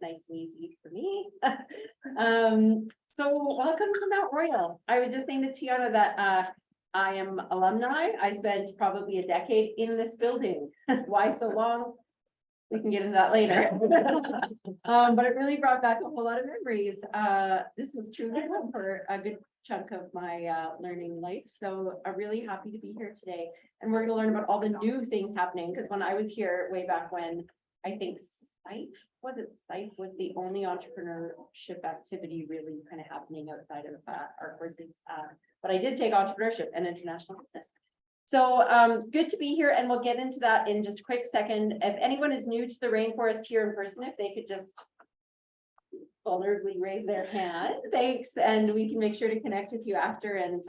nice and easy for me. So welcome to Mount Royal. I was just saying to Tiana that I am alumni. I spent probably a decade in this building. Why so long? We can get into that later. But it really brought back a whole lot of memories. This was truly home for a good chunk of my learning life. So I'm really happy to be here today. And we're going to learn about all the new things happening. Because when I was here way back when, I think SIFE was the only entrepreneurship activity really kind of happening outside of our courses. But I did take entrepreneurship and international business. So good to be here, and we'll get into that in just a quick second. If anyone is new to the rainforest here in person, if they could just vulnerably raise their hand, thanks, and we can make sure to connect with you after and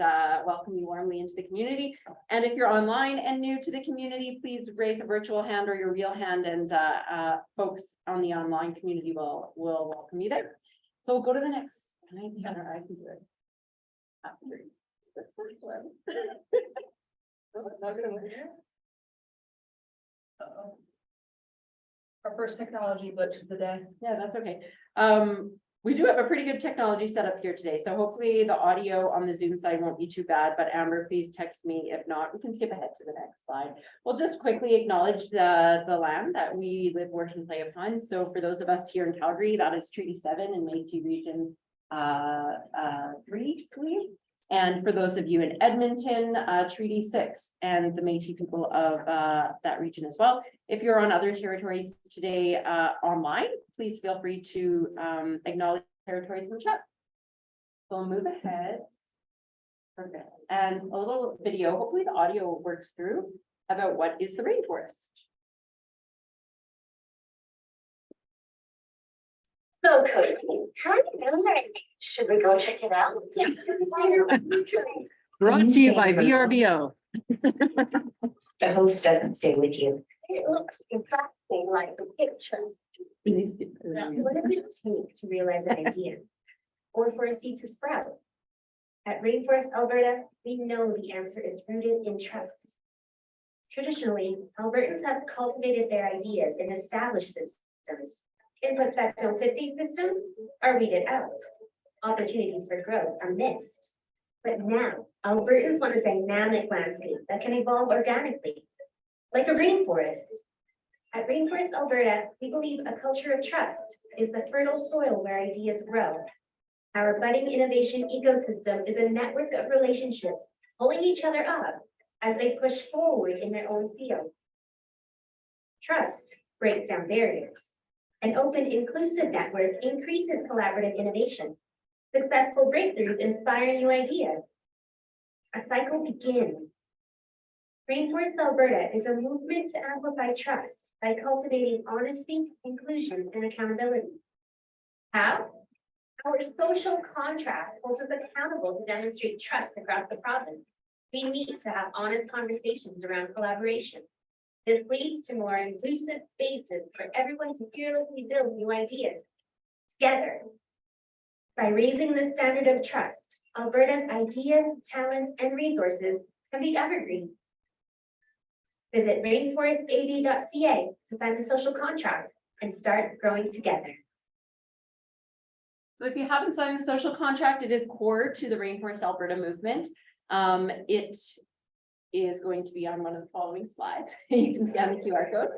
welcome you warmly into the community. And if you're online and new to the community, please raise a virtual hand or your real hand, and folks on the online community will welcome you there. So we'll go to the next. I can do it after this first one. Our first technology glitch of the day. Yeah, that's okay. We do have a pretty good technology set up here today, so hopefully the audio on the Zoom side won't be too bad, but Amber, please text me. If not, we can skip ahead to the next slide. We'll just quickly acknowledge the land that we live, work, and play upon. So for those of us here in Calgary, that is Treaty 7 in Métis Region 3, and for those of you in Edmonton, Treaty 6 and the Métis people of that region as well. If you're on other territories today online, please feel free to acknowledge territories in the chat. We'll move ahead. Perfect. And a little video, hopefully the audio works through, about what is the rainforest. So Cody, how do you know that? Should we go check it out? Yeah. Brought to you by VRBO. The host doesn't stay with you. It looks exactly like the picture. What does it take to realize an idea? Or for a seed to sprout? At Rainforest Alberta, we know the answer is rooted in trust. Traditionally, Albertans have cultivated their ideas in established systems. Inputs that don't fit these systems are weeded out. Opportunities for growth are missed. But now, Albertans want a dynamic landscape that can evolve organically, like a rainforest. At Rainforest Alberta, we believe a culture of trust is the fertile soil where ideas grow. Our budding innovation ecosystem is a network of relationships pulling each other up as they push forward in their own field. Trust breaks down barriers. An open, inclusive network increases collaborative innovation. Successful breakthroughs inspire new ideas. A cycle begins. Rainforest Alberta is a movement to amplify trust by cultivating honesty, inclusion, and accountability. How? Our social contract holds us accountable to demonstrate trust across the province. We meet to have honest conversations around collaboration. This leads to more inclusive spaces for everyone to fearlessly build new ideas together. By raising the standard of trust, Alberta's ideas, talents, and resources can be evergreen. Visit rainforestad.ca to sign the social contract and start growing together. So if you haven't signed the social contract, it is core to the Rainforest Alberta movement. It is going to be on one of the following slides. You can scan the QR code.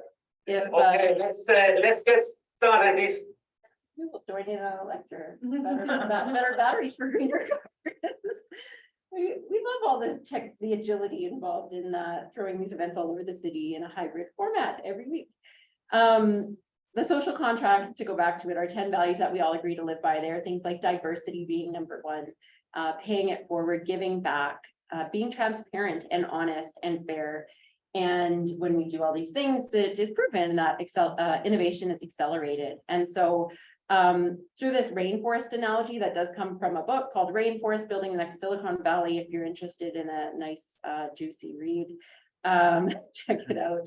If, Okay, let's get started. This we will join in on a lecture. Better batteries for greener cars. We love all the agility involved in throwing these events all over the city in a hybrid format every week. The social contract, to go back to it, are 10 values that we all agree to live by. There are things like diversity being number one, paying it forward, giving back, being transparent and honest and fair. And when we do all these things, it is proven that innovation is accelerated. And so through this rainforest analogy that does come from a book called Rainforest Building the Next Silicon Valley, if you're interested in a nice juicy read, check it out.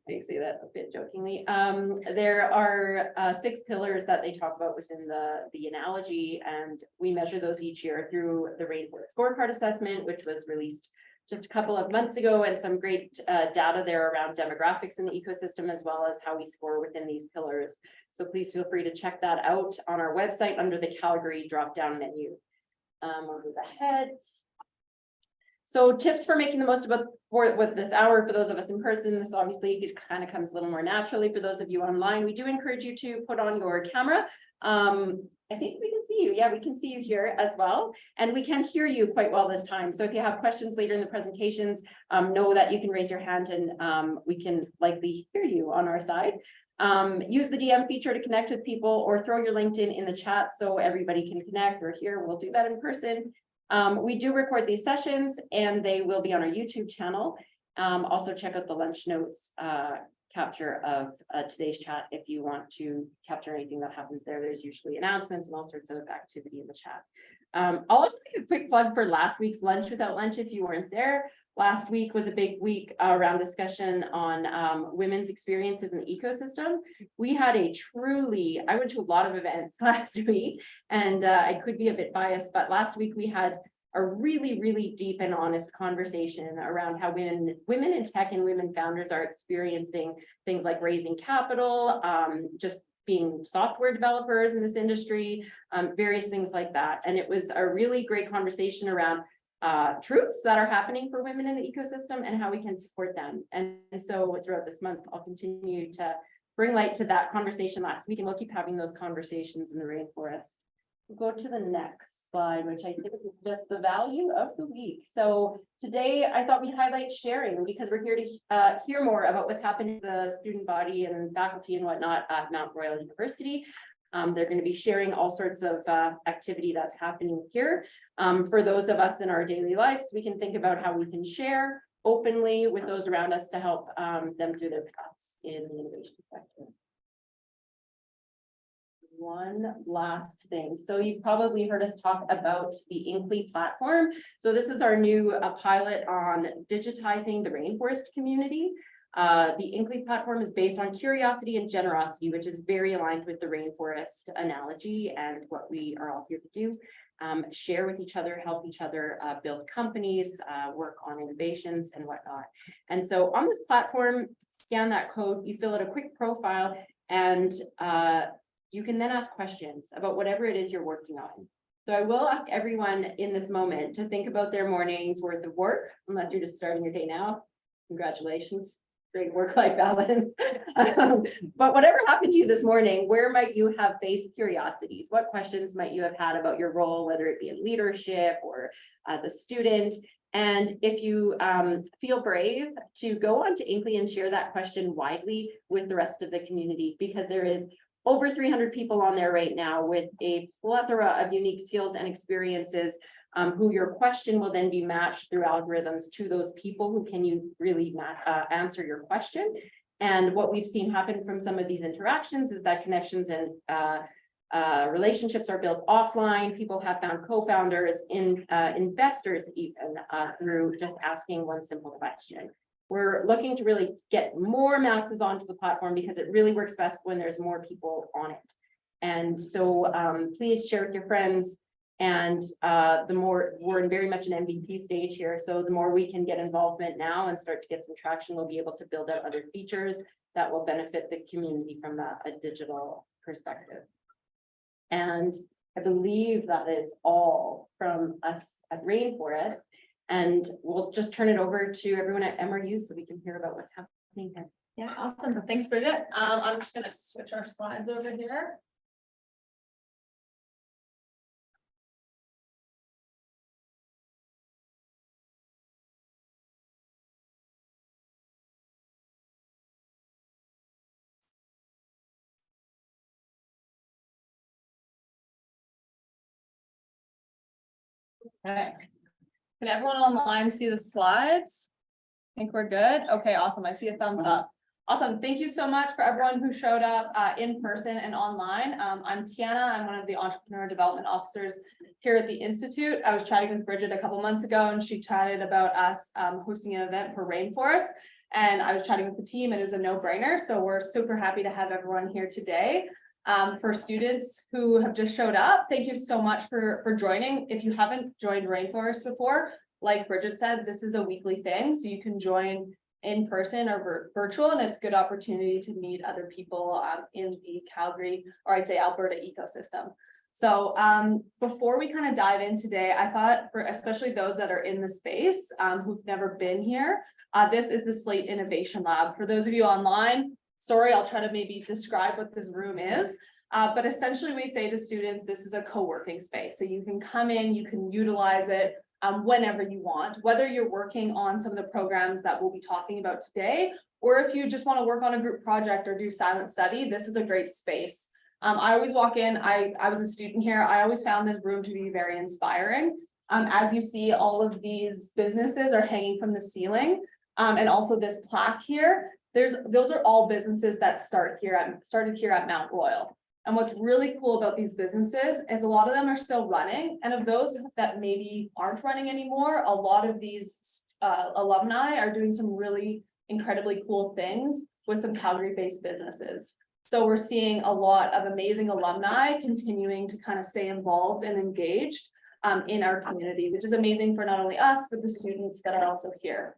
They say that a bit jokingly. There are 6 pillars that they talk about within the analogy, and we measure those each year through the Rainforest Scorecard Assessment, which was released just a couple of months ago, and some great data there around demographics in the ecosystem, as well as how we score within these pillars. So please feel free to check that out on our website under the Calgary drop-down menu. I'll move ahead. So tips for making the most about with this hour for those of us in person. This obviously it kind of comes a little more naturally for those of you online. We do encourage you to put on your camera. I think we can see you. Yeah, we can see you here as well. And we can hear you quite well this time. So if you have questions later in the presentations, know that you can raise your hand and we can likely hear you on our side. Use the DM feature to connect with people, or throw your LinkedIn in the chat so everybody can connect, or here we'll do that in person. We do record these sessions and they will be on our YouTube channel. Also check out the lunch notes capture of today's chat if you want to capture anything that happens there. There's usually announcements and all sorts of activity in the chat. I'll also make a quick plug for last week's Lunch Without Lunch if you weren't there. Last week was a big week around discussion on women's experiences in the ecosystem. We had I went to a lot of events last week, and I could be a bit biased, but last week we had a really, really deep and honest conversation around how women in tech and women founders are experiencing things like raising capital, just being software developers in this industry, various things like that. And it was a really great conversation around truths that are happening for women in the ecosystem and how we can support them. And so throughout this month, I'll continue to bring light to that conversation last week, and we'll keep having those conversations in the rainforest. We'll go to the next slide, which I think is just the value of the week. So today I thought we'd highlight sharing, because we're here to hear more about what's happening to the student body and faculty and whatnot at Mount Royal University. They're going to be sharing all sorts of activity that's happening here. For those of us in our daily lives, we can think about how we can share openly with those around us to help them through their paths in the innovation sector. One last thing. So you've probably heard us talk about the Inkly platform. So this is our new pilot on digitizing the rainforest community. The Inkly platform is based on curiosity and generosity, which is very aligned with the rainforest analogy and what we are all here to do. Share with each other, help each other build companies, work on innovations and whatnot. And so on this platform, scan that code, you fill out a quick profile, and you can then ask questions about whatever it is you're working on. So I will ask everyone in this moment to think about their morning's worth of work, unless you're just starting your day now. Congratulations. Great work-life balance. But whatever happened to you this morning, where might you have faced curiosities? What questions might you have had about your role, whether it be in leadership or as a student? And if you feel brave to go onto Inkly and share that question widely with the rest of the community, because there is over 300 people on there right now with a plethora of unique skills and experiences, who your question will then be matched through algorithms to those people who can you really answer your question. And what we've seen happen from some of these interactions is that connections and relationships are built offline. People have found co-founders, investors even through just asking one simple question. We're looking to really get more masses onto the platform because it really works best when there's more people on it. And so please share with your friends. And the more, we're in very much an MVP stage here. So the more we can get involvement now and start to get some traction, we'll be able to build out other features that will benefit the community from a digital perspective. And I believe that is all from us at Rainforest. And we'll just turn it over to everyone at MRU so we can hear about what's happening here. Yeah, awesome. Thanks, Bridget. I'm just gonna switch our slides over here. Okay. Can everyone online see the slides? Think we're good? Okay, awesome. I see a thumbs up. Awesome. Thank you so much for everyone who showed up in person and online. I'm Tiana. I'm one of the entrepreneur development officers here at the Institute. I was chatting with Bridget a couple months ago, and she chatted about us hosting an event for Rainforest. And I was chatting with the team, and it was a no-brainer. So we're super happy to have everyone here today. For students who have just showed up, thank you so much for joining. If you haven't joined Rainforest before, like Bridget said, this is a weekly thing, so you can join in person or virtual, and it's a good opportunity to meet other people in the Calgary, or I'd say Alberta ecosystem. So before we kind of dive in today, I thought for especially those that are in the space who've never been here, this is the Slate Innovation Lab. For those of you online, sorry, I'll try to maybe describe what this room is. But essentially we say to students, this is a co-working space. So you can come in, you can utilize it whenever you want, whether you're working on some of the programs that we'll be talking about today, or if you just want to work on a group project or do silent study, this is a great space. I always walk in, I was a student here, I always found this room to be very inspiring. As you see, all of these businesses are hanging from the ceiling. And also this plaque here, those are all businesses that started here at Mount Royal. And what's really cool about these businesses is a lot of them are still running. And of those that maybe aren't running anymore, a lot of these alumni are doing some really incredibly cool things with some Calgary-based businesses. So we're seeing a lot of amazing alumni continuing to kind of stay involved and engaged in our community, which is amazing for not only us, but the students that are also here.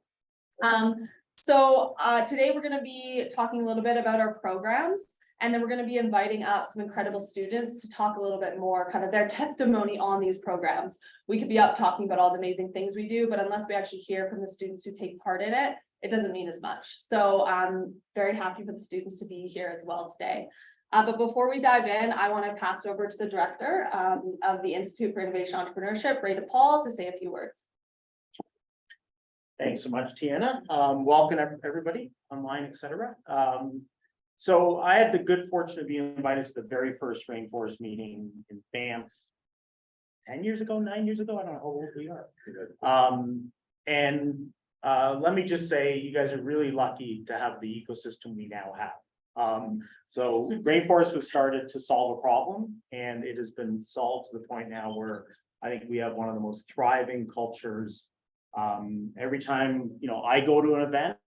So today we're going to be talking a little bit about our programs, and then we're going to be inviting up some incredible students to talk a little bit more, kind of their testimony on these programs. We could be up talking about all the amazing things we do, but unless we actually hear from the students who take part in it, it doesn't mean as much. So I'm very happy for the students to be here as well today. But before we dive in, I want to pass it over to the director of the Institute for Innovation Entrepreneurship, Ray DePaul, to say a few words. Thanks so much, Tiana. Welcome everybody online, etc. So I had the good fortune of being invited to the very first Rainforest meeting in Banff 9 years ago, I don't know how old we are. Let me just say, you guys are really lucky to have the ecosystem we now have. So Rainforest was started to solve a problem, and it has been solved to the point now where I think we have one of the most thriving cultures. Every time, I go to an event,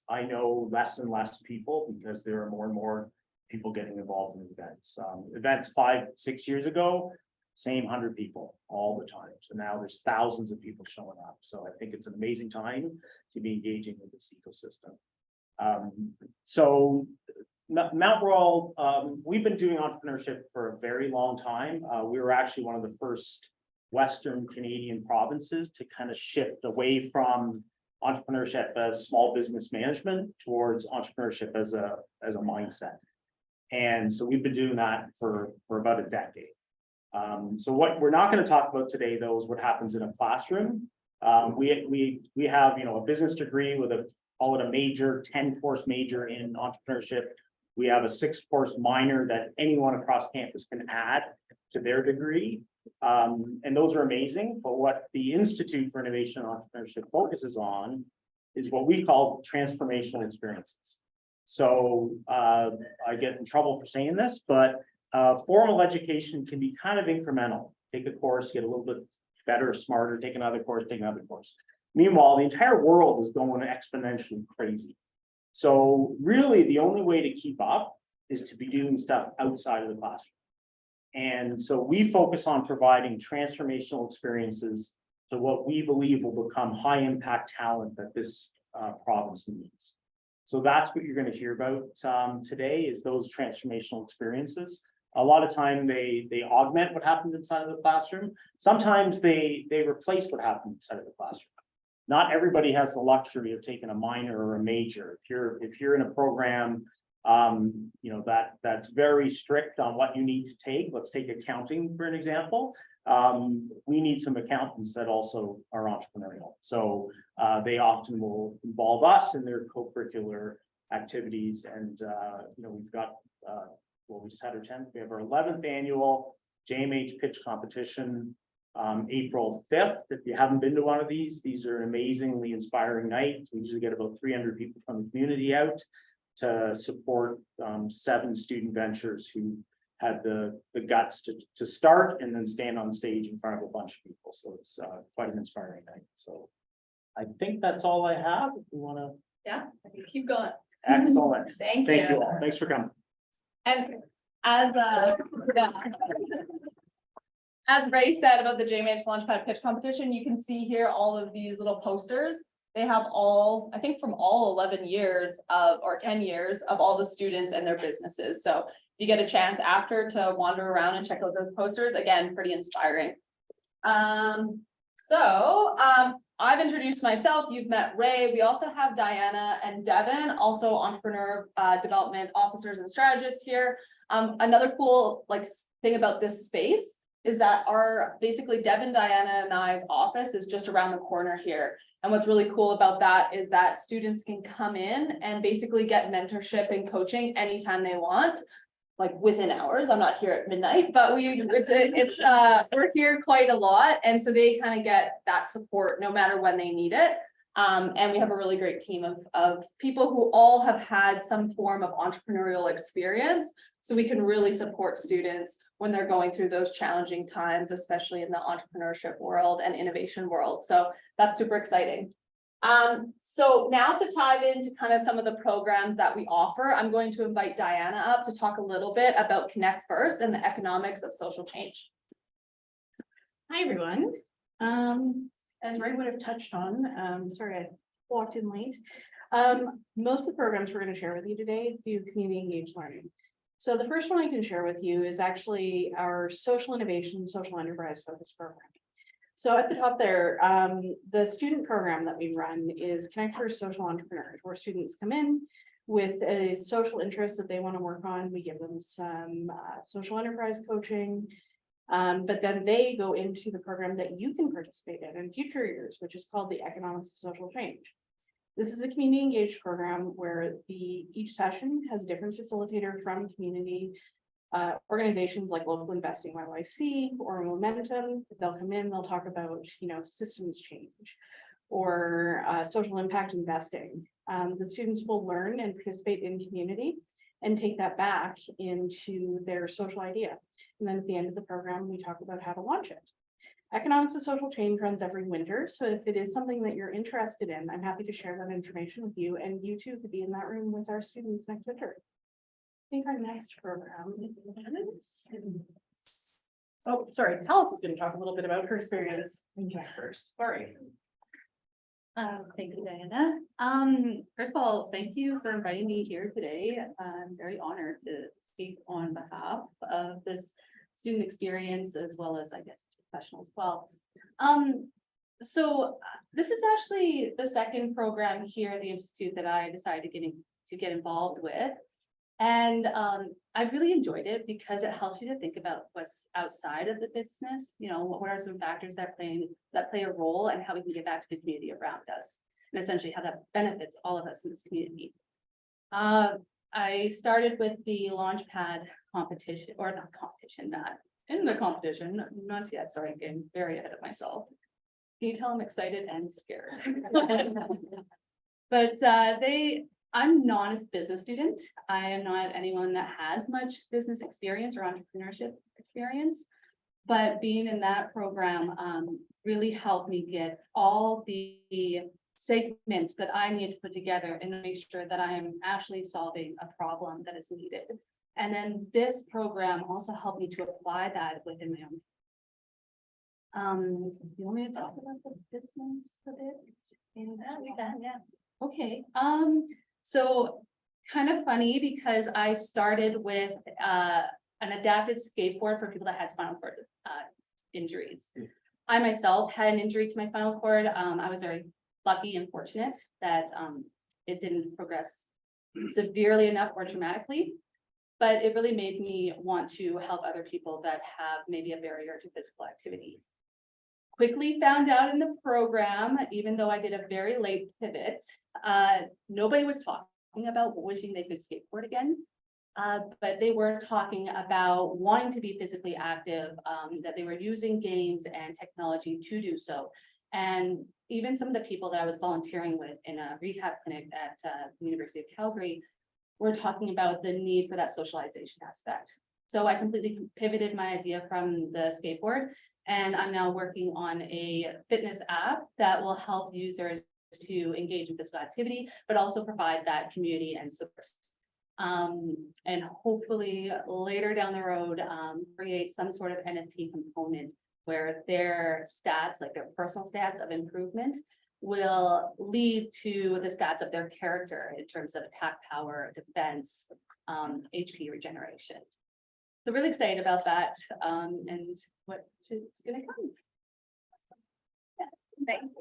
I know less and less people because there are more and more people getting involved in events. Events 5-6 years ago, same 100 people all the time. So now there's thousands of people showing up. So I think it's an amazing time to be engaging with this ecosystem. So Mount Royal, we've been doing entrepreneurship for a very long time. We were actually one of the first Western Canadian provinces to kind of shift away from entrepreneurship as small business management towards entrepreneurship as a mindset. And so we've been doing that for about a decade. So what we're not going to talk about today, though, is what happens in a classroom. We have, a business degree with call it a major, 10-course major in entrepreneurship. We have a 6-course minor that anyone across campus can add to their degree. And those are amazing, but what the Institute for Innovation and Entrepreneurship focuses on is what we call transformational experiences. So I get in trouble for saying this, but formal education can be kind of incremental. Take a course, get a little bit better, smarter, take another course, take another course. Meanwhile, the entire world is going exponentially crazy. So really the only way to keep up is to be doing stuff outside of the classroom. And so we focus on providing transformational experiences to what we believe will become high impact talent that this province needs. So that's what you're going to hear about today, is those transformational experiences. A lot of time they augment what happens inside of the classroom. Sometimes they replace what happens inside of the classroom. Not everybody has the luxury of taking a minor or a major. If you're in a program that's very strict on what you need to take. Let's take accounting for an example. We need some accountants that also are entrepreneurial. So they often will involve us in their co-curricular activities. And we've got we just had our 10th. We have our 11th annual JMH pitch competition, April 5th. If you haven't been to one of these are an amazingly inspiring night. We usually get about 300 people from the community out to support 7 student ventures who had the guts to start and then stand on stage in front of a bunch of people. So it's quite an inspiring night. So I think that's all I have. If you want to. Yeah, keep going. Excellent. Thank Thank you. you all. Thanks for coming. And as Ray said about the JMH Launchpad pitch competition, you can see here all of these little posters. They have all, I think from all 11 years of, or 10 years of all the students and their businesses. So if you get a chance after to wander around and check out those posters, again, pretty inspiring. I've introduced myself, you've met Ray, we also have Diana and Devin, also entrepreneur development officers and strategists here. Another cool thing about this space is that basically Devin, Diana and I's office is just around the corner here. And what's really cool about that is that students can come in and basically get mentorship and coaching anytime they want. Like within hours, I'm not here at midnight, but we're here quite a lot. And so they kind of get that support no matter when they need it. And we have a really great team of people who all have had some form of entrepreneurial experience. So we can really support students when they're going through those challenging times, especially in the entrepreneurship world and innovation world. So that's super exciting. So now to dive into kind of some of the programs that we offer, I'm going to invite Diana up to talk a little bit about Connect First and the economics of social change. Hi, everyone. As Ray would have touched on, sorry, I walked in late. Most of the programs we're going to share with you today do community engaged learning. So the first one I can share with you is actually our social innovation, social enterprise focused program. So at the top there, the student program that we run is Connect First Social Entrepreneurs, where students come in with a social interest that they want to work on. We give them some social enterprise coaching, but then they go into the program that you can participate in future years, which is called the Economics of Social Change. This is a community engaged program where each session has a different facilitator from community organizations like Local Investing YYC or Momentum. They'll come in, they'll talk about, systems change or social impact investing. The students will learn and participate in community and take that back into their social idea. And then at the end of the program, we talk about how to launch it. Economics of Social Change runs every winter. So if it is something that you're interested in, I'm happy to share that information with you, and you too could be in that room with our students next winter. I think our next program is. Oh, sorry, Alice is going to talk a little bit about her experience in Connect First. Sorry. Thank you, Diana. First of all, thank you for inviting me here today. I'm very honored to speak on behalf of this student experience as well as, I guess, professional as well. So this is actually the second program here at the Institute that I decided to get involved with. And I really enjoyed it because it helps you to think about what's outside of the business. What are some factors that play a role and how we can get back to the community around us, and essentially how that benefits all of us in this community. I started with the Launchpad competition, or not competition, not in the competition, not yet. Sorry, I'm getting very ahead of myself. Can you tell I'm excited and scared? But I'm not a business student. I am not anyone that has much business experience or entrepreneurship experience, but being in that program really helped me get all the segments that I need to put together and make sure that I am actually solving a problem that is needed. And then this program also helped me to apply that within my own. You want me to talk about the business a bit? Yeah, we can, yeah. Okay. So kind of funny because I started with an adapted skateboard for people that had spinal cord injuries. I myself had an injury to my spinal cord. I was very lucky and fortunate that it didn't progress severely enough or traumatically, but it really made me want to help other people that have maybe a barrier to physical activity. Quickly found out in the program, even though I did a very late pivot, nobody was talking about wishing they could skateboard again, but they were talking about wanting to be physically active, that they were using games and technology to do so. And even some of the people that I was volunteering with in a rehab clinic at the University of Calgary were talking about the need for that socialization aspect. So I completely pivoted my idea from the skateboard, and I'm now working on a fitness app that will help users to engage in physical activity, but also provide that community and support. And hopefully later down the road, create some sort of NFT component where their stats, like their personal stats of improvement, will lead to the stats of their character in terms of attack power, defense, HP regeneration. So really excited about that, and what is gonna come. Yeah, thanks.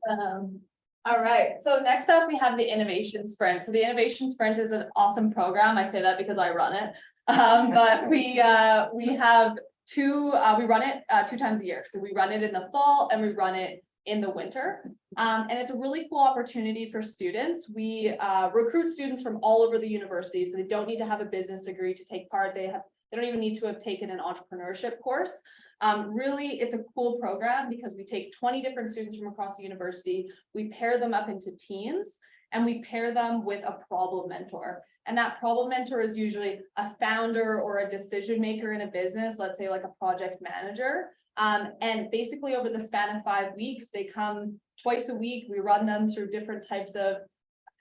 Awesome. All right, so next up, we have the Innovation Sprint. So the Innovation Sprint is an awesome program. I say that because I run it. But we have two, we run it 2 times a year. So we run it in the fall and we run it in the winter. And it's a really cool opportunity for students. We recruit students from all over the university, so they don't need to have a business degree to take part. They don't even need to have taken an entrepreneurship course. Really, it's a cool program because we take 20 different students from across the university, we pair them up into teams, and we pair them with a problem mentor. And that problem mentor is usually a founder or a decision maker in a business, let's say like a project manager. And basically over the span of 5 weeks, they come twice a week. We run them through different types of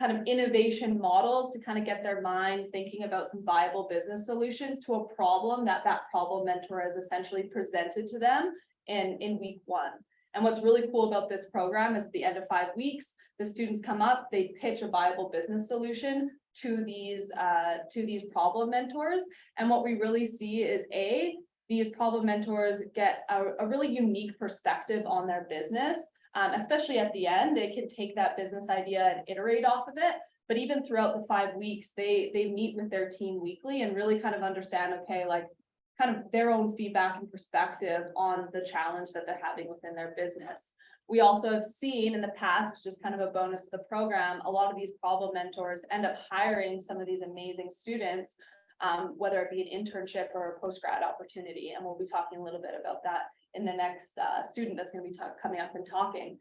kind of innovation models to kind of get their mind thinking about some viable business solutions to a problem that problem mentor has essentially presented to them in week 1. And what's really cool about this program is at the end of 5 weeks, the students come up, they pitch a viable business solution to these problem mentors. And what we really see is these problem mentors get a really unique perspective on their business. Especially at the end, they can take that business idea and iterate off of it. But even throughout the 5 weeks, they meet with their team weekly and really kind of understand, okay, like kind of their own feedback and perspective on the challenge that they're having within their business. We also have seen in the past, it's just kind of a bonus to the program, a lot of these problem mentors end up hiring some of these amazing students, whether it be an internship or a post-grad opportunity. And we'll be talking a little bit about that in the next student that's going to be coming up and talking.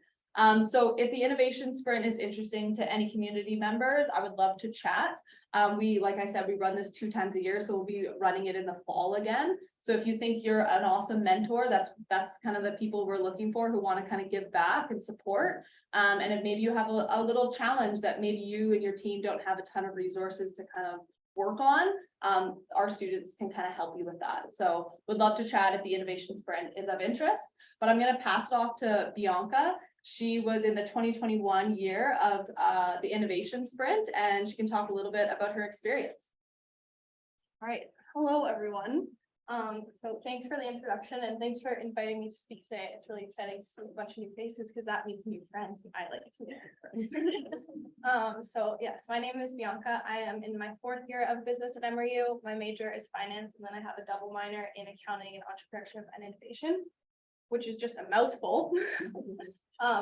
So if the Innovation Sprint is interesting to any community members, I would love to chat. Like I said, we run this 2 times a year, so we'll be running it in the fall again. So if you think you're an awesome mentor, that's kind of the people we're looking for who want to kind of give back and support. And if maybe you have a little challenge that maybe you and your team don't have a ton of resources to kind of work on, our students can kind of help you with that. So would love to chat if the Innovation Sprint is of interest, but I'm going to pass it off to Bianca. She was in the 2021 year of the Innovation Sprint, and she can talk a little bit about her experience. All right, hello everyone. So thanks for the introduction and thanks for inviting me to speak today. It's really exciting to see a bunch of new faces because that means new friends. I like to meet new friends. So yes, my name is Bianca. I am in my 4th year of business at MRU. My major is finance, and then I have a double minor in accounting and entrepreneurship and innovation, which is just a mouthful.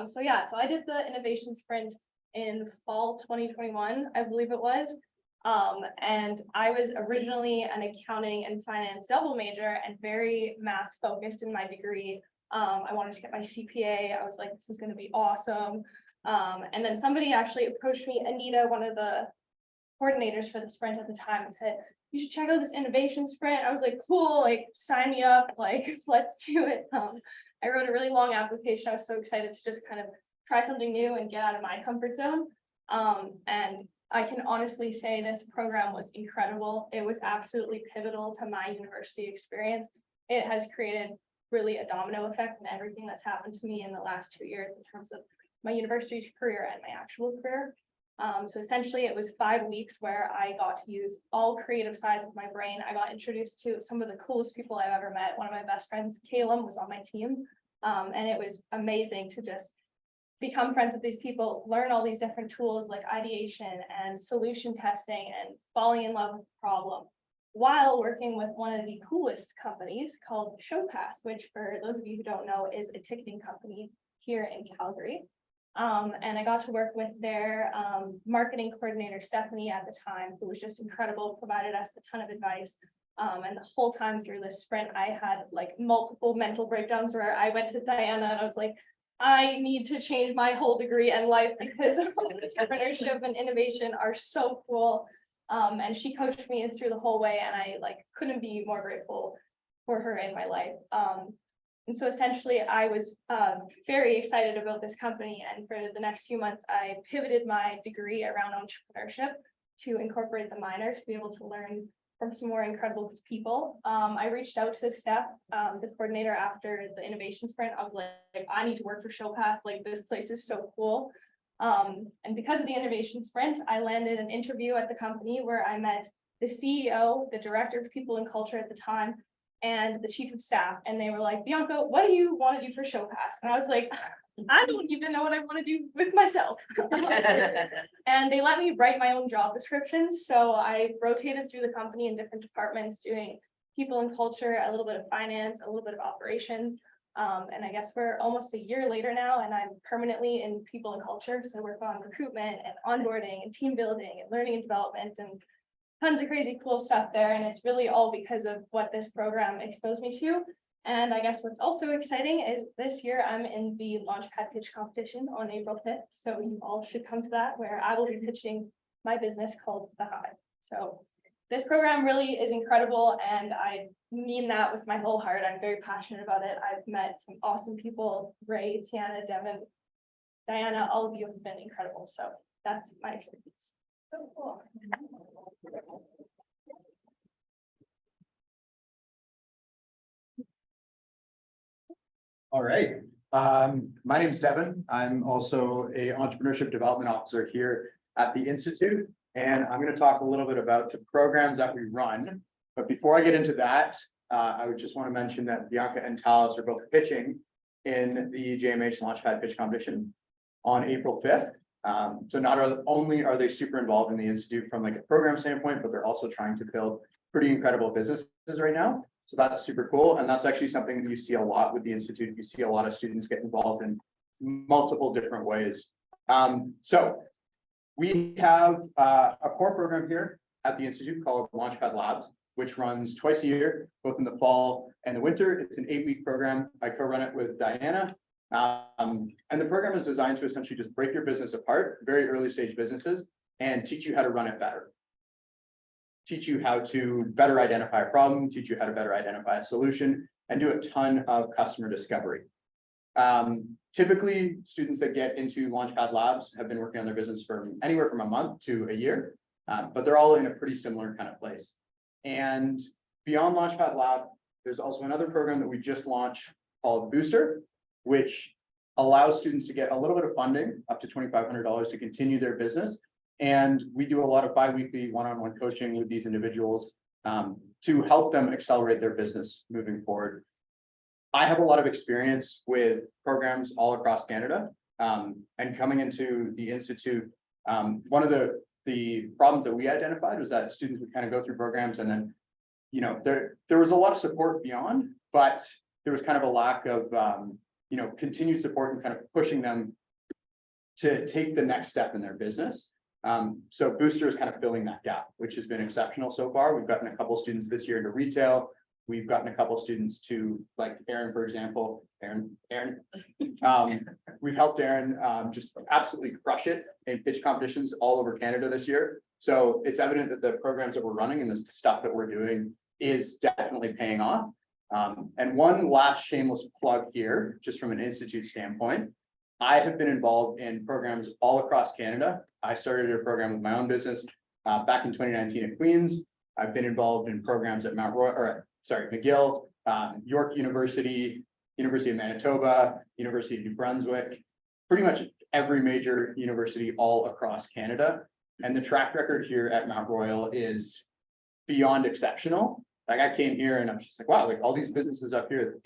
So I did the Innovation Sprint in fall 2021, I believe it was. And I was originally an accounting and finance double major and very math focused in my degree. I wanted to get my CPA. I was like, this is going to be awesome. And then somebody actually approached me, Anita, one of the coordinators for the sprint at the time, and said, you should check out this Innovation Sprint. I was like, cool, like sign me up, like let's do it. I wrote a really long application. I was so excited to just kind of try something new and get out of my comfort zone. And I can honestly say this program was incredible. It was absolutely pivotal to my university experience. It has created really a domino effect in everything that's happened to me in the last 2 years in terms of my university career and my actual career. So essentially it was 5 weeks where I got to use all creative sides of my brain. I got introduced to some of the coolest people I've ever met. One of my best friends, Caleb, was on my team. And it was amazing to just become friends with these people, learn all these different tools like ideation and solution testing and falling in love with the problem while working with one of the coolest companies called ShowPass, which for those of you who don't know is a ticketing company here in Calgary. And I got to work with their marketing coordinator, Stephanie, at the time, who was just incredible, provided us a ton of advice. And the whole time through this sprint, I had like multiple mental breakdowns where I went to Diana and I was like, I need to change my whole degree and life because entrepreneurship and innovation are so cool. And she coached me through the whole way, and I like couldn't be more grateful for her in my life. And so essentially, I was very excited about this company, and for the next few months, I pivoted my degree around entrepreneurship to incorporate the minor to be able to learn from some more incredible people. I reached out to Steph, the coordinator, after the innovation sprint. I was like, I need to work for ShowPass, like this place is so cool. And because of the innovation sprint, I landed an interview at the company where I met the CEO, the director of people and culture at the time, and the chief of staff. And they were like, Bianca, what do you want to do for ShowPass? And I was like, I don't even know what I want to do with myself. And they let me write my own job description. So I rotated through the company in different departments, doing people and culture, a little bit of finance, a little bit of operations. And I guess we're almost a year later now, and I'm permanently in people and culture. So I work on recruitment and onboarding and team building and learning and development and tons of crazy cool stuff there. And it's really all because of what this program exposed me to. And I guess what's also exciting is this year I'm in the Launchpad pitch competition on April 5th. So you all should come to that, where I will be pitching my business called The Hive. So this program really is incredible, and I mean that with my whole heart. I'm very passionate about it. I've met some awesome people, Ray, Tiana, Devin, Diana, all of you have been incredible. So that's my experience. So cool. All right. My name is Devin. I'm also a entrepreneurship development officer here at the Institute. And I'm going to talk a little bit about the programs that we run. But before I get into that, I would just want to mention that Bianca and Talis are both pitching in the JMH Launchpad pitch competition on April 5th. So not only are they super involved in the Institute from like a program standpoint, but they're also trying to build pretty incredible businesses right now. So that's super cool. And that's actually something that you see a lot with the Institute. You see a lot of students get involved in multiple different ways. So we have a core program here at the Institute called Launchpad Labs, which runs twice a year, both in the fall and the winter. It's an 8-week program. I co-run it with Diana. And the program is designed to essentially just break your business apart, very early stage businesses, and teach you how to run it better. Teach you how to better identify a problem, teach you how to better identify a solution, and do a ton of customer discovery. Typically, students that get into Launchpad Labs have been working on their business for anywhere from a month to a year, but they're all in a pretty similar kind of place. And beyond Launchpad Lab, there's also another program that we just launched called Booster, which allows students to get a little bit of funding, up to $2,500 to continue their business. And we do a lot of bi-weekly one-on-one coaching with these individuals to help them accelerate their business moving forward. I have a lot of experience with programs all across Canada, and coming into the Institute, one of the problems that we identified was that students would kind of go through programs and then, you know, there was a lot of support beyond, but there was kind of a lack of, you know, continued support and kind of pushing them to take the next step in their business. So Booster is kind of filling that gap, which has been exceptional so far. We've gotten a couple students this year into retail. We've gotten a couple students to, like Aaron, for example, we've helped Aaron just absolutely crush it in pitch competitions all over Canada this year. So it's evident that the programs that we're running and the stuff that we're doing is definitely paying off. And one last shameless plug here, just from an Institute standpoint, I have been involved in programs all across Canada. I started a program with my own business back in 2019 at Queen's. I've been involved in programs at McGill, York University, University of Manitoba, University of New Brunswick, pretty much every major university all across Canada. And the track record here at Mount Royal is beyond exceptional. Like I came here and I'm just like, wow, like all these businesses up here,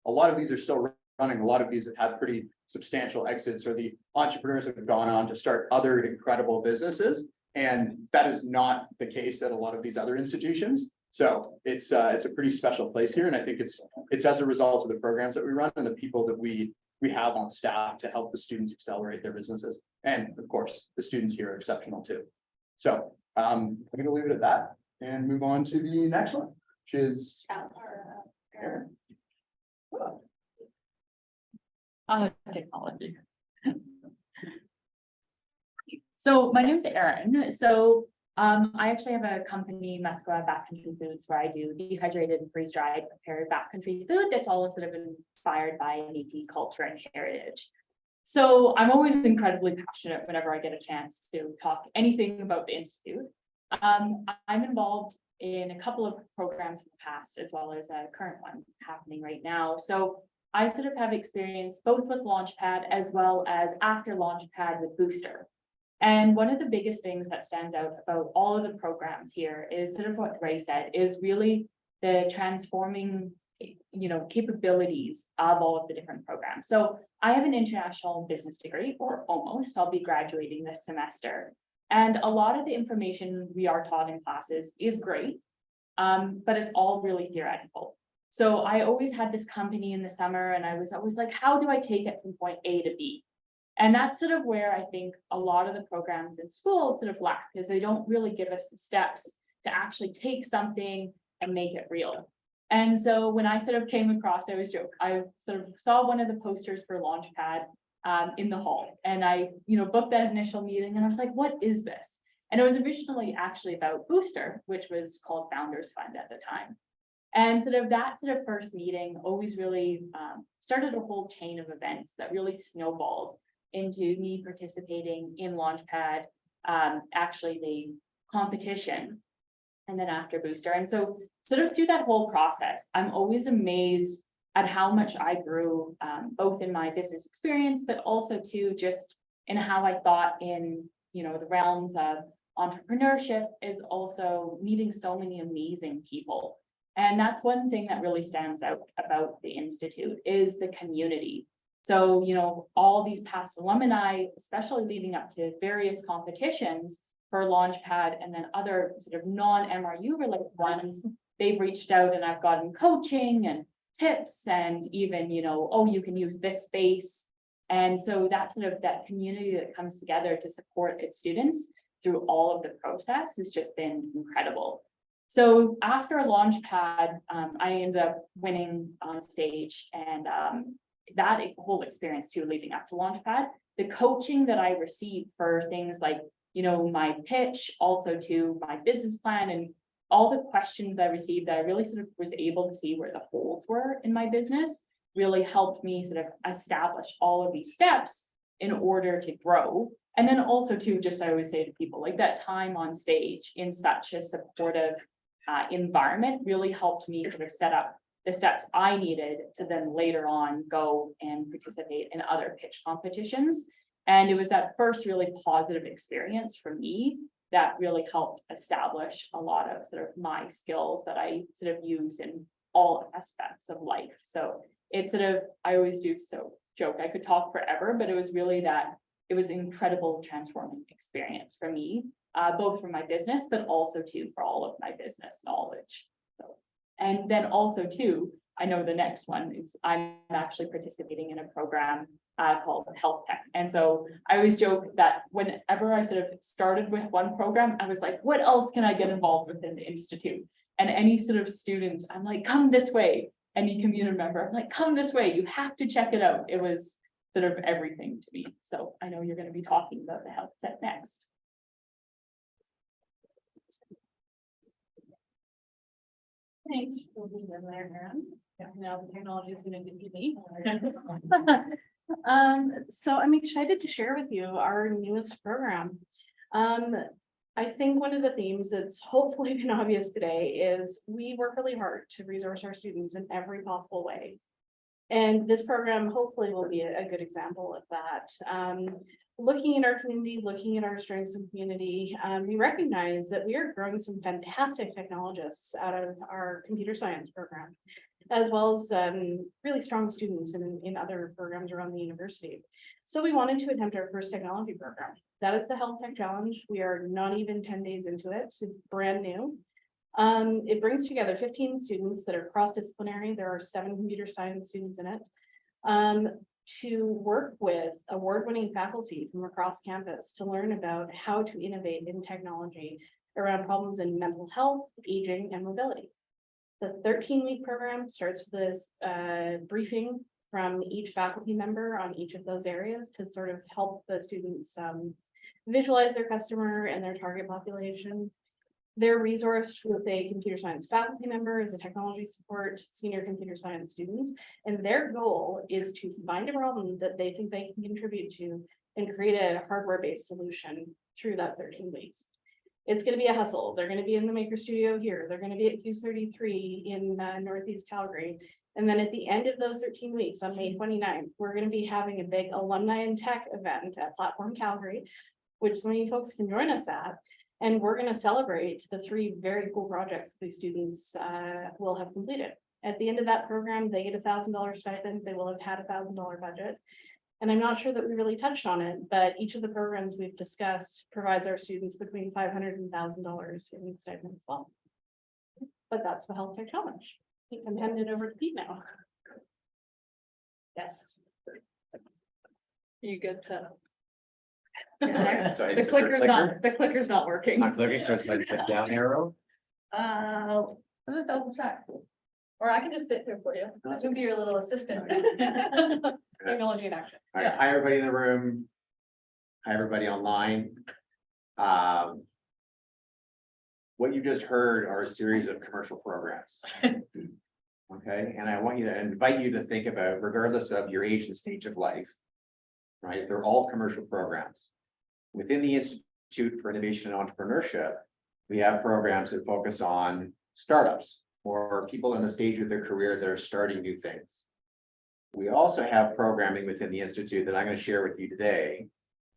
a lot of these are still running. A lot of these have had pretty substantial exits, or the entrepreneurs have gone on to start other incredible businesses. And that is not the case at a lot of these other institutions. So it's a pretty special place here. And I think it's as a result of the programs that we run and the people that we have on staff to help the students accelerate their businesses. And of course, the students here are exceptional too. So I'm going to leave it at that and move on to the next one, which is Aaron. Technology. So my name is Erin. So I actually have a company, Musqua Backcountry Foods, where I do dehydrated and freeze-dried prepared backcountry food that's all sort of inspired by Métis culture and heritage. So I'm always incredibly passionate whenever I get a chance to talk anything about the Institute. I'm involved in a couple of programs in the past, as well as a current one happening right now. So I sort of have experience both with Launchpad as well as after Launchpad with Booster. And one of the biggest things that stands out about all of the programs here is sort of what Ray said, is really the transforming, capabilities of all of the different programs. So I have an international business degree, or almost. I'll be graduating this semester. And a lot of the information we are taught in classes is great, but it's all really theoretical. So I always had this company in the summer, and I was always like, how do I take it from point A to B? And that's sort of where I think a lot of the programs in school sort of lack, is they don't really give us the steps to actually take something and make it real. And so when I sort of came across, I sort of saw one of the posters for Launchpad in the hall, and I, booked that initial meeting, and I was like, what is this? And it was originally actually about Booster, which was called Founders Fund at the time. And that first meeting always really started a whole chain of events that really snowballed into me participating in Launchpad, actually the competition, and then after Booster. And so sort of through that whole process, I'm always amazed at how much I grew, both in my business experience, but also too just in how I thought in, the realms of entrepreneurship, is also meeting so many amazing people. And that's one thing that really stands out about the Institute, is the community. So, all these past alumni, especially leading up to various competitions for Launchpad and then other sort of non-MRU related ones, they've reached out, and I've gotten coaching and tips, and even, oh, you can use this space. And so that's sort of that community that comes together to support its students through all of the process has just been incredible. So after Launchpad, I ended up winning on stage, and that whole experience too, leading up to Launchpad, the coaching that I received for things like, my pitch, also to my business plan, and all the questions I received that I really sort of was able to see where the holes were in my business, really helped me sort of establish all of these steps in order to grow. And then also too, just I always say to people, like, that time on stage in such a supportive environment really helped me sort of set up the steps I needed to then later on go and participate in other pitch competitions. And it was that first really positive experience for me that really helped establish a lot of sort of my skills that I sort of use in all aspects of life. So it's sort of, I always do joke, I could talk forever, but it was really that it was an incredible transforming experience for me, both for my business, but also too for all of my business knowledge. So, and then also too, I know the next one is I'm actually participating in a program called Health Tech. And so I always joke that whenever I sort of started with one program, I was like, what else can I get involved with in the Institute? And any sort of student, I'm like, come this way. Any community member, I'm like, come this way, you have to check it out. It was sort of everything to me. So I know you're going to be talking about the Health Tech next. Thanks for being there, Aaron. Yeah, now the technology is going to give me. So I'm excited to share with you our newest program. I think one of the themes that's hopefully been obvious today is we work really hard to resource our students in every possible way. And this program hopefully will be a good example of that. Looking at our community, looking at our strengths and community, we recognize that we are growing some fantastic technologists out of our computer science program, as well as really strong students in other programs around the university. So we wanted to attempt our first technology program. That is the Health Tech Challenge. We are not even 10 days into it. It's brand new. It brings together 15 students that are cross-disciplinary. There are 7 computer science students in it, to work with award-winning faculty from across campus to learn about how to innovate in technology around problems in mental health, aging, and mobility. The 13-week program starts with this briefing from each faculty member on each of those areas to sort of help the students visualize their customer and their target population. They're resourced with a computer science faculty member as a technology support, senior computer science students. And their goal is to find a problem that they think they can contribute to and create a hardware-based solution through that 13 weeks. It's gonna be a hustle. They're gonna be in the Maker Studio here. They're gonna be at Q's 33 in Northeast Calgary. And then at the end of those 13 weeks, on May 29th, we're gonna be having a big alumni and tech event at Platform Calgary, which some of you folks can join us at. And we're gonna celebrate the 3 very cool projects these students will have completed. At the end of that program, they get a $1,000 stipend. They will have had a $1,000 budget. And I'm not sure that we really touched on it, but each of the programs we've discussed provides our students between $500 and $1,000 in stipend as well. But that's the Health Tech Challenge. I think I'm handing it over to Pete now. Yes. You good to? So I The just start clicker's not working. I'm clicking, so it's like a down arrow. Let's double check. Or I can just sit here for you. I can be your little assistant. Technology in action. All right, hi, everybody in the room. Hi, everybody online. What you just heard are a series of commercial programs. Okay, and I want you to invite you to think about, regardless of your age and stage of life, right? They're all commercial programs. Within the Institute for Innovation and Entrepreneurship, we have programs that focus on startups or people in the stage of their career that are starting new things. We also have programming within the Institute that I'm going to share with you today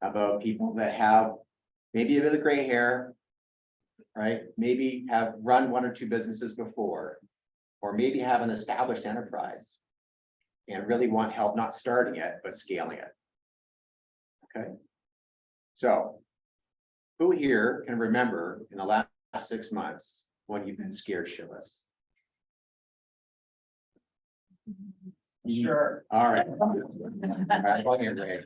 about people that have maybe a bit of gray hair, right? Maybe have run 1 or 2 businesses before, or maybe have an established enterprise and really want help not starting it, but scaling it. Okay. So who here can remember in the last 6 months when you've been scared shitless? Sure. All right. All right, well, you're great.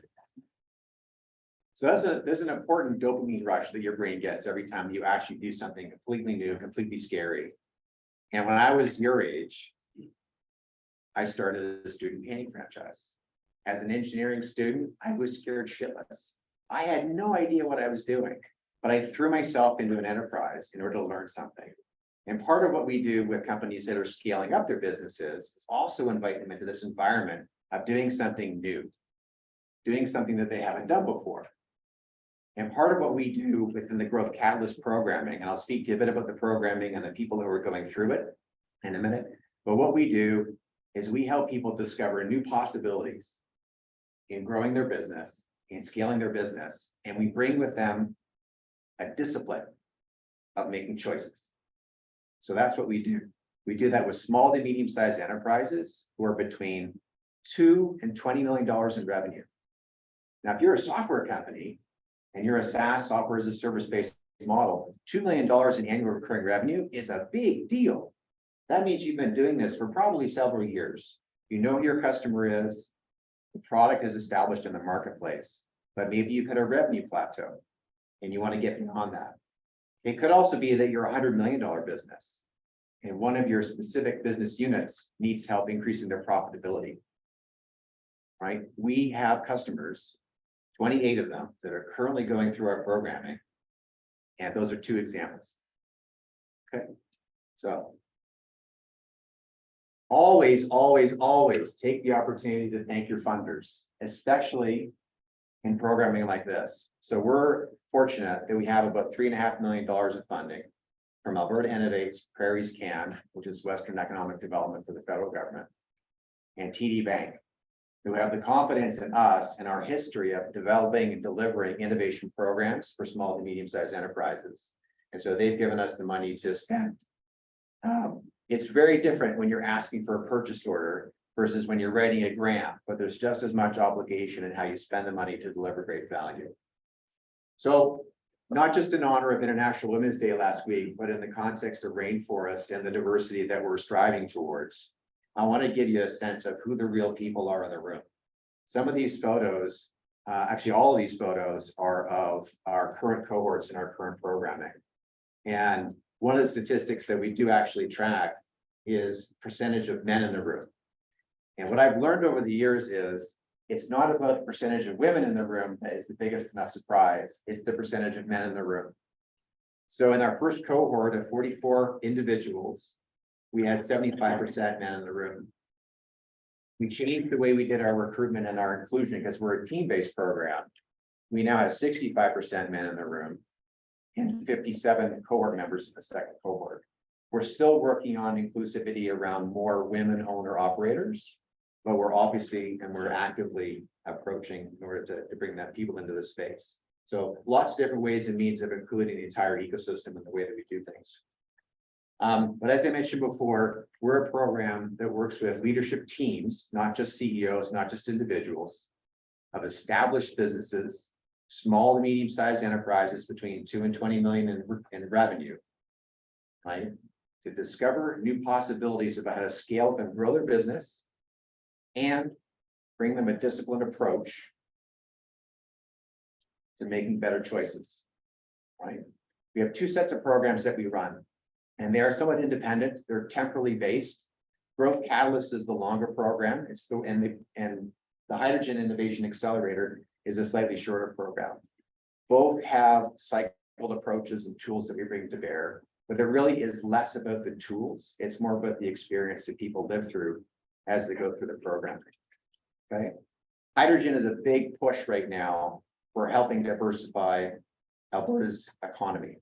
So there's an important dopamine rush that your brain gets every time you actually do something completely new, completely scary. And when I was your age, I started a student painting franchise. As an engineering student, I was scared shitless. I had no idea what I was doing, but I threw myself into an enterprise in order to learn something. And part of what we do with companies that are scaling up their businesses is also invite them into this environment of doing something new, doing something that they haven't done before. And part of what we do within the Growth Catalyst programming, and I'll speak to you a bit about the programming and the people who are going through it in a minute, but what we do is we help people discover new possibilities in growing their business, in scaling their business, and we bring with them a discipline of making choices. So that's what we do. We do that with small to medium-sized enterprises who are between $2 and $20 million in revenue. Now, if you're a software company and you're a SaaS, software as a service-based model, $2 million in annual recurring revenue is a big deal. That means you've been doing this for probably several years. You know who your customer is, the product is established in the marketplace, but maybe you've hit a revenue plateau and you want to get beyond that. It could also be that you're a $100 million business and one of your specific business units needs help increasing their profitability. Right? We have customers, 28 of them, that are currently going through our programming. And those are 2 examples. Okay, so always take the opportunity to thank your funders, especially in programming like this. So we're fortunate that we have about $3.5 million of funding from Alberta Innovates, Prairies Can, which is Western Economic Development for the federal government, and TD Bank, who have the confidence in us and our history of developing and delivering innovation programs for small to medium-sized enterprises. And so they've given us the money to spend. It's very different when you're asking for a purchase order versus when you're writing a grant, but there's just as much obligation in how you spend the money to deliver great value. So not just in honor of International Women's Day last week, but in the context of rainforest and the diversity that we're striving towards, I want to give you a sense of who the real people are in the room. Some of these photos, actually all of these photos are of our current cohorts in our current programming. And one of the statistics that we do actually track is percentage of men in the room. And what I've learned over the years is It's not about the percentage of women in the room that is the biggest enough surprise, it's the percentage of men in the room. So in our first cohort of 44 individuals, we had 75% men in the room. We changed the way we did our recruitment and our inclusion because we're a team-based program. We now have 65% men in the room and 57 cohort members in the second cohort. We're still working on inclusivity around more women owner operators, but we're obviously and we're actively approaching in order to bring that people into the space. So lots of different ways and means of including the entire ecosystem in the way that we do things. But as I mentioned before, we're a program that works with leadership teams, not just CEOs, not just individuals, of established businesses, small to medium-sized enterprises between 2 and 20 million in revenue, right? To discover new possibilities about how to scale up and grow their business and bring them a disciplined approach to making better choices, right? We have 2 sets of programs that we run, and they are somewhat independent. They're temporally based. Growth Catalyst is the longer program. It's the and the Hydrogen Innovation Accelerator is a slightly shorter program. Both have cycled approaches and tools that we bring to bear, but it really is less about the tools. It's more about the experience that people live through as they go through the program. Okay. Hydrogen is a big push right now for helping diversify Alberta's economy.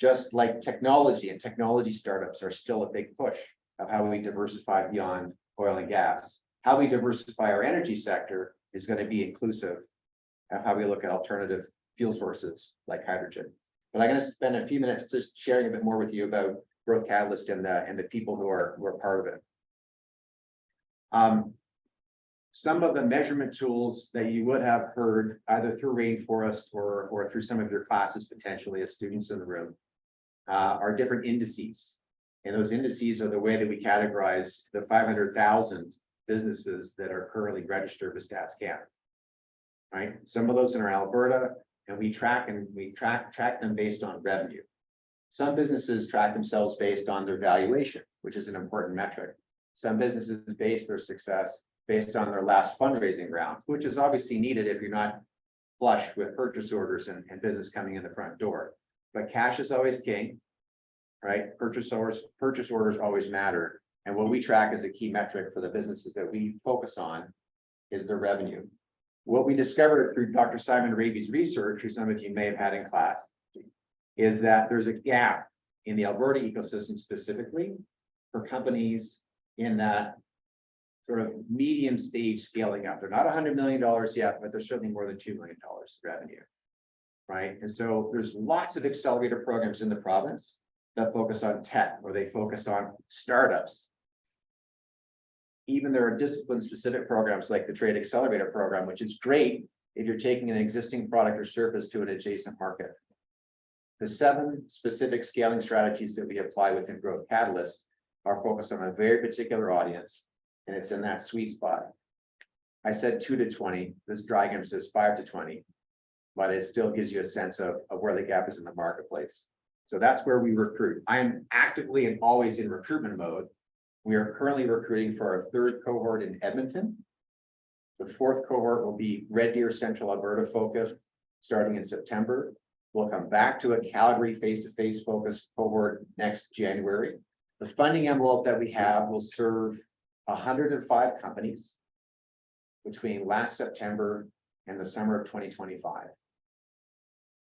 Just like technology and technology startups are still a big push of how we diversify beyond oil and gas. How we diversify our energy sector is going to be inclusive of how we look at alternative fuel sources like hydrogen. But I'm going to spend a few minutes just sharing a bit more with you about Growth Catalyst and the people who are part of it. Some of the measurement tools that you would have heard either through Rainforest or through some of your classes potentially as students in the room are different indices. And those indices are the way that we categorize the 500,000 businesses that are currently registered with Stats Canada. Right? Some of those are in Alberta, and we track them based on revenue. Some businesses track themselves based on their valuation, which is an important metric. Some businesses base their success based on their last fundraising round, which is obviously needed if you're not flush with purchase orders and business coming in the front door. But cash is always king, right? Purchase orders always matter. And what we track as a key metric for the businesses that we focus on is their revenue. What we discovered through Dr. Simon Raby's research, who some of you may have had in class, is that there's a gap in the Alberta ecosystem specifically for companies in that sort of medium stage scaling up. They're not $100 million yet, but they're certainly more than $2 million revenue, right? And so there's lots of accelerator programs in the province that focus on tech, or they focus on startups. Even there are discipline-specific programs like the Trade Accelerator program, which is great if you're taking an existing product or service to an adjacent market. The 7 specific scaling strategies that we apply within Growth Catalyst are focused on a very particular audience, and it's in that sweet spot. I said 2 to 20. This diagram says 5 to 20, but it still gives you a sense of where the gap is in the marketplace. So that's where we recruit. I am actively and always in recruitment mode. We are currently recruiting for our 3rd cohort in Edmonton. The 4th cohort will be Red Deer, Central Alberta focused, starting in September. We'll come back to a Calgary face-to-face focused cohort next January. The funding envelope that we have will serve 105 companies between last September and the summer of 2025.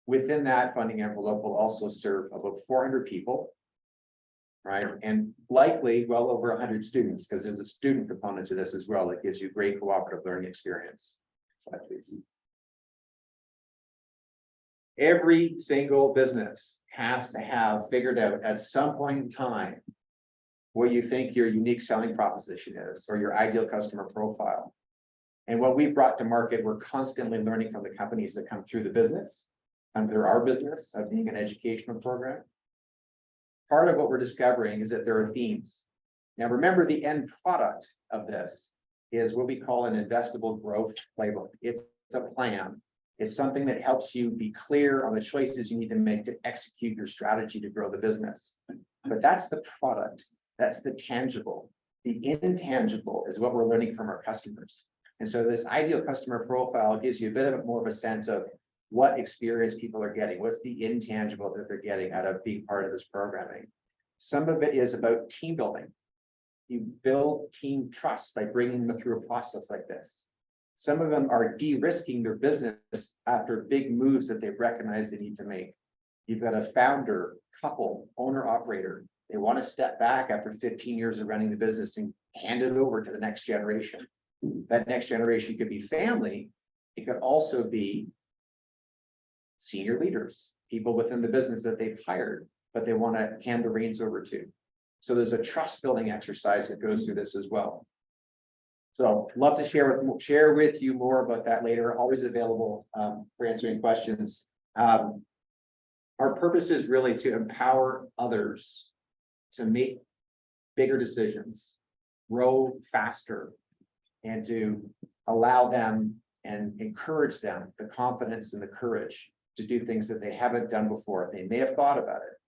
Within that funding envelope will also serve about 400 people, right? And likely well over 100 students, because there's a student component to this as well that gives you great cooperative learning experience. Slide, please. Every single business has to have figured out at some point in time what you think your unique selling proposition is, or your ideal customer profile. And what we've brought to market, we're constantly learning from the companies that come through the business, under our business of being an educational program. Part of what we're discovering is that there are themes. Now, remember, the end product of this is what we call an investable growth playbook. It's a plan. It's something that helps you be clear on the choices you need to make to execute your strategy to grow the business. But that's the product. That's the tangible. The intangible is what we're learning from our customers. And so this ideal customer profile gives you a bit of more of a sense of what experience people are getting, what's the intangible that they're getting out of being part of this programming. Some of it is about team building. You build team trust by bringing them through a process like this. Some of them are de-risking their business after big moves that they've recognized they need to make. You've got a founder, couple, owner, operator. They want to step back after 15 years of running the business and hand it over to the next generation. That next generation could be family. It could also be senior leaders, people within the business that they've hired, but they want to hand the reins over to. So there's a trust building exercise that goes through this as well. So love to share with you more about that later. Always available for answering questions. Our purpose is really to empower others to make bigger decisions, grow faster, and to allow them and encourage them the confidence and the courage to do things that they haven't done before. They may have thought about it,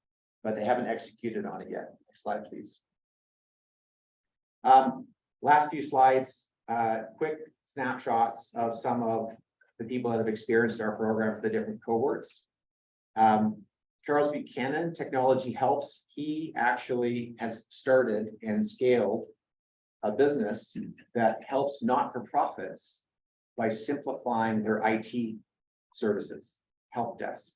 but they haven't executed on it yet. Next slide, please. Last few slides, quick snapshots of some of the people that have experienced our program for the different cohorts. Charles Buchanan, Technology Helps. He actually has started and scaled a business that helps not-for-profits by simplifying their IT services, help desk,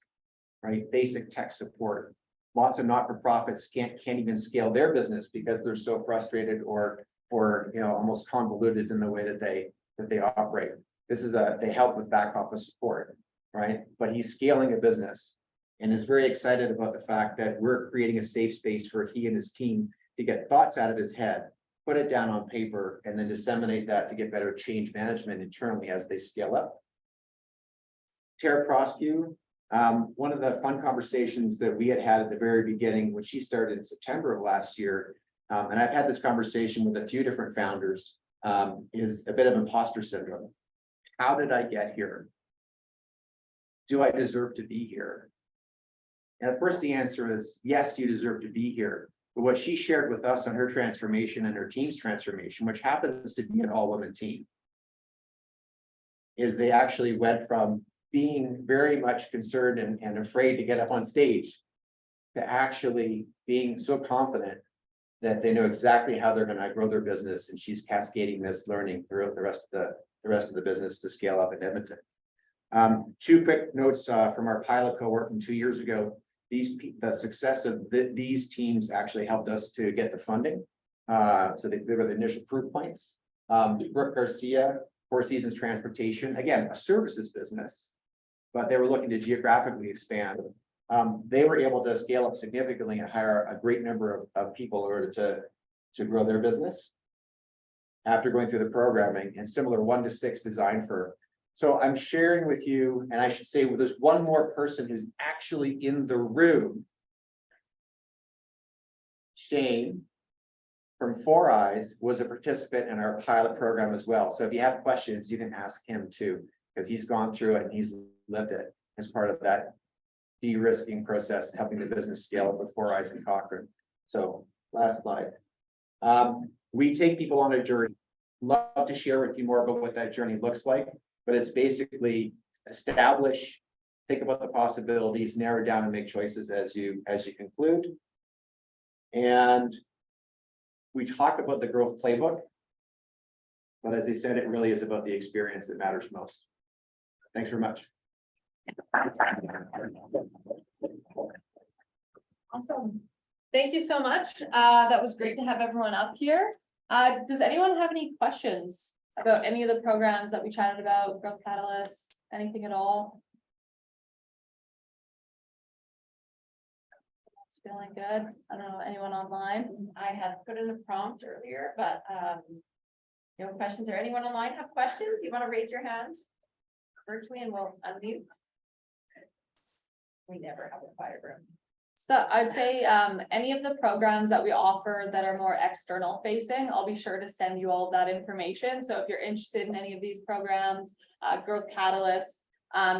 right? Basic tech support. Lots of not-for-profits can't even scale their business because they're so frustrated or almost convoluted in the way that they operate. This is they help with back office support, right? But he's scaling a business and is very excited about the fact that we're creating a safe space for he and his team to get thoughts out of his head, put it down on paper, and then disseminate that to get better change management internally as they scale up. Tara Proskew, one of the fun conversations that we had at the very beginning, when she started in September of last year, and I've had this conversation with a few different founders, is a bit of imposter syndrome. How did I get here? Do I deserve to be here? And of course, the answer is yes, you deserve to be here. But what she shared with us on her transformation and her team's transformation, which happens to be an all-women team, is they actually went from being very much concerned and afraid to get up on stage to actually being so confident that they know exactly how they're going to grow their business. And she's cascading this learning throughout the rest of the business to scale up in Edmonton. Two quick notes from our pilot cohort from 2 years ago. The success of these teams actually helped us to get the funding. So they were the initial proof points. Brooke Garcia, Four Seasons Transportation, again, a services business, but they were looking to geographically expand. They were able to scale up significantly and hire a great number of people in order to grow their business after going through the programming, and similar 1 to 6 design firm. So I'm sharing with you, and I should say, well, there's one more person who's actually in the room. Shane from Four Eyes was a participant in our pilot program as well. So if you have questions, you can ask him too, because he's gone through it and he's lived it as part of that de-risking process and helping the business scale up with Four Eyes and Cochrane. So last slide. We take people on a journey. Love to share with you more about what that journey looks like, but it's basically establish, think about the possibilities, narrow down and make choices as you conclude. And we talk about the growth playbook, but as I said, it really is about the experience that matters most. Thanks very much. Awesome. Thank you so much. That was great to have everyone up here. Does anyone have any questions about any of the programs that we chatted about, Growth Catalyst, anything at all? It's feeling good. I don't know, anyone online? I had put in a prompt earlier, but no questions, or anyone online have questions? You want to raise your hand virtually and we'll unmute. We never have a quiet room. So I'd say any of the programs that we offer that are more external facing, I'll be sure to send you all of that information. So if you're interested in any of these programs, Growth Catalyst,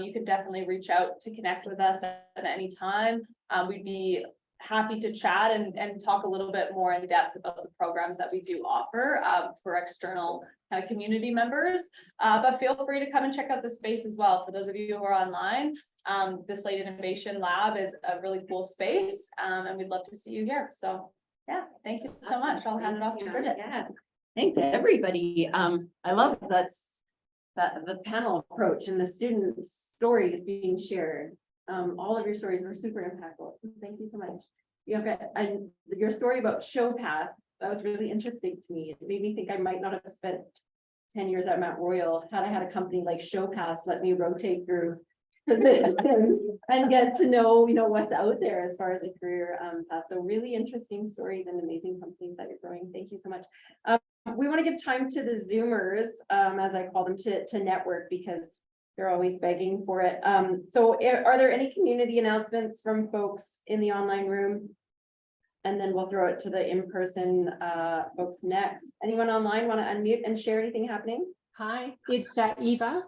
you can definitely reach out to connect with us at any time. We'd be happy to chat and talk a little bit more in depth about the programs that we do offer for external kind of community members. But feel free to come and check out the space as well. For those of you who are online, the Slate Innovation Lab is a really cool space, and we'd love to see you here. So yeah, thank you so much. I'll hand it off to Bridget. Yeah, thanks everybody. I love that the panel approach and the students' stories being shared. All of your stories were super impactful. Thank you so much. And your story about ShowPass, that was really interesting to me. It made me think I might not have spent 10 years at Mount Royal had I had a company like ShowPass let me rotate through positions and get to know, what's out there as far as a career path. So really interesting stories and amazing companies that you're growing. Thank you so much. We want to give time to the Zoomers, as I call them, to network because they're always begging for it. So are there any community announcements from folks in the online room? And then we'll throw it to the in-person folks next. Anyone online want to unmute and share anything happening? Hi, it's Eva.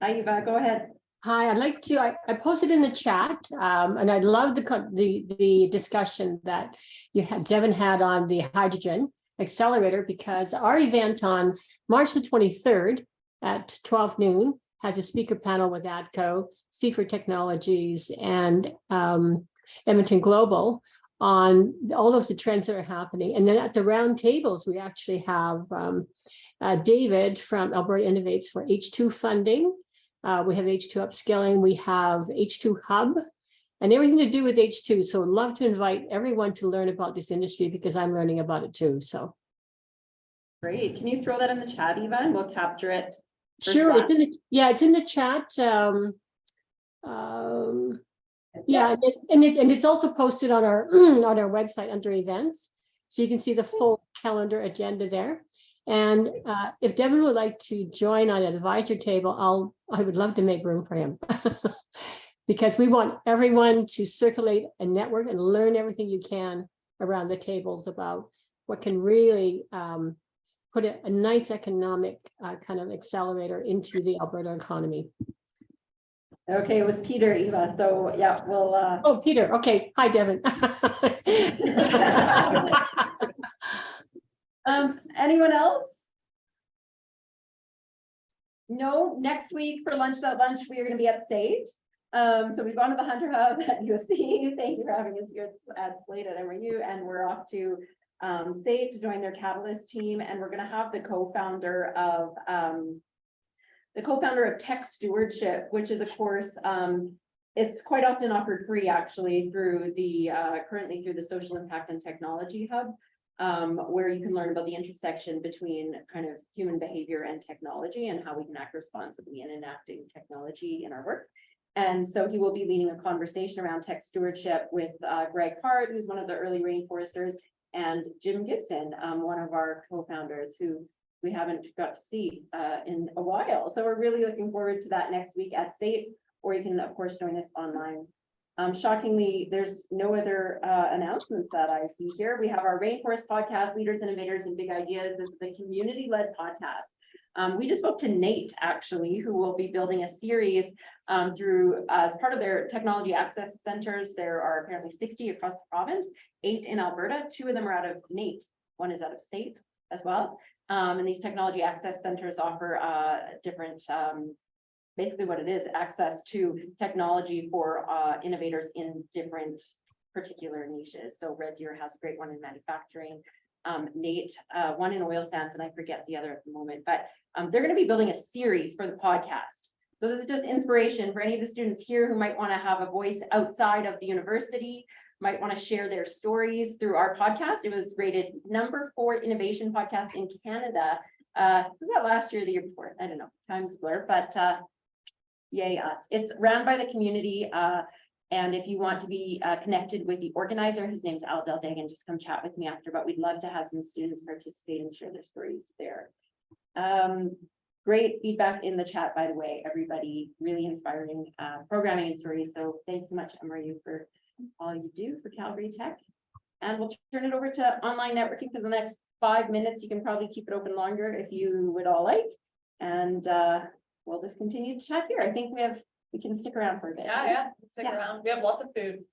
Hi, Eva, go ahead. Hi, I'd like to, I posted in the chat, and I love the discussion that Devin had on the hydrogen accelerator, because our event on March the 23rd at 12 noon has a speaker panel with ADCO, Seaford Technologies, and Edmonton Global on all of the trends that are happening. And then at the round tables, we actually have David from Alberta Innovates for H2 funding. We have H2 upskilling, we have H2 Hub, and everything to do with H2. So I'd love to invite everyone to learn about this industry because I'm learning about it too. So great. Can you throw that in the chat, Eva, and we'll capture it? Sure, it's in the it's in the chat. Yeah, and it's also posted on our on our website under events, so you can see the full calendar agenda there. And if Devin would like to join on an advisor table, I would love to make room for him because we want everyone to circulate a network and learn everything you can around the tables about what can really put a nice economic kind of accelerator into the Alberta economy. Okay, it was Peter, Eva. So yeah, we'll. Oh, Peter. Okay. Hi, Devin. Anyone else? No, next week for Lunch Without Lunch, we are going to be at Sage. So we've gone to the Hunter Hub at USC. Thank you for having us here at Slate at MRU. And we're off to Sage to join their Catalyst team. And we're going to have the co-founder of Tech Stewardship, which is a course, it's quite often offered free actually through the currently through the Social Impact and Technology Hub, where you can learn about the intersection between kind of human behavior and technology and how we can act responsibly in enacting technology in our work. And so he will be leading a conversation around tech stewardship with Greg Hart, who's one of the early rainforesters, and Jim Gibson, one of our co-founders who we haven't got to see in a while. So we're really looking forward to that next week at SATE, or you can of course join us online. Shockingly, there's no other announcements that I see here. We have our Rainforest podcast, Leaders, Innovators, and Big Ideas. This is the community-led podcast. We just spoke to Nate, actually, who will be building a series through as part of their technology access centers. There are apparently 60 across the province, 8 in Alberta. 2 of them are out of Nate. One is out of SATE as well. And these technology access centers offer different, basically what it is, access to technology for innovators in different particular niches. So Red Deer has a great one in manufacturing. Nate, one in oil sands, and I forget the other at the moment, but they're going to be building a series for the podcast. So this is just inspiration for any of the students here who might want to have a voice outside of the university, might want to share their stories through our podcast. It was rated #4 innovation podcast in Canada. Was that last year or the year before? I don't know, time's a blur, but yay us. It's ran by the community. And if you want to be connected with the organizer, his name's Al Deldegan, just come chat with me after, but we'd love to have some students participate and share their stories there. Great feedback in the chat, by the way, everybody, really inspiring programming and stories. So thanks so much, MRU, for all you do for Calgary Tech. And we'll turn it over to online networking for the next 5 minutes. You can probably keep it open longer if you would all like. And we'll just continue to chat here. I think we can stick around for a bit. Yeah, stick around. We have lots of food.